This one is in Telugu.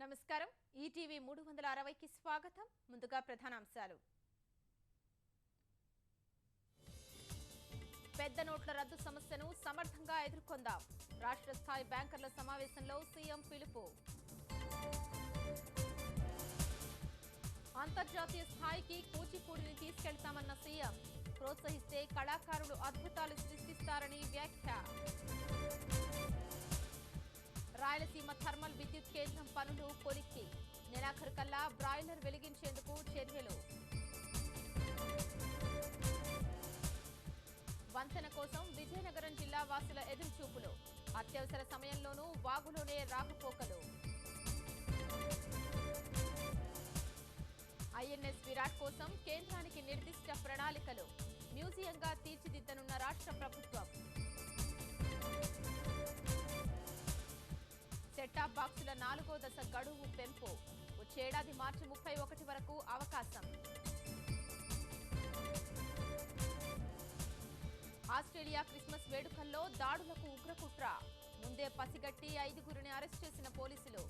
నమస్కారం ఈటీవీ 360కి స్వాగతం ముందుగా ప్రధానాంశాలు పెద్ద నోట్ల రద్దు సమస్యను సమర్థంగా ఎదుర్కొందాం రాష్ట్ర స్థాయి బ్యాంకర్ల సమావేశంలో సీఎం పిలుపు అంతర్జాతీయ స్థాయికి కూచిపూడిని తీసుకెళ్తామన్న సీఎం ప్రోత్సహిస్తే కళాకారులు అద్భుతాలు సృష్టిస్తారని వ్యాఖ్య రాయలసీమ థర్మల్ విద్యుత్ కేంద్రం పనులు కొలిక్కి నెలాఖరు కల్లా బ్రాయిలర్ వెలిగించేందుకు చర్యలు వంతెన కోసం విజయనగరం జిల్లా వాసుల ఎదురుచూపులు అత్యవసర సమయంలోనూ వాగులోనే రాకపోకలు ఐఎన్ఎస్ విరాట్ కోసం కేంద్రానికి నిర్దిష్ట ప్రణాళికలు మ్యూజియంగా తీర్చిదిద్దనున్న రాష్ట్ర ప్రభుత్వం సెట్టాప్ బాక్సుల 4వ దశ గడువు పెంపు వచ్చేడాది మార్చి 31 వరకు అవకాశం ఆస్ట్రేలియా క్రిస్మస్ వేడుకల్లో దాడులకు ఉగ్రకుట్ర ముందే పసిగట్టి 5గురిని అరెస్ట్ చేసిన పోలీసులు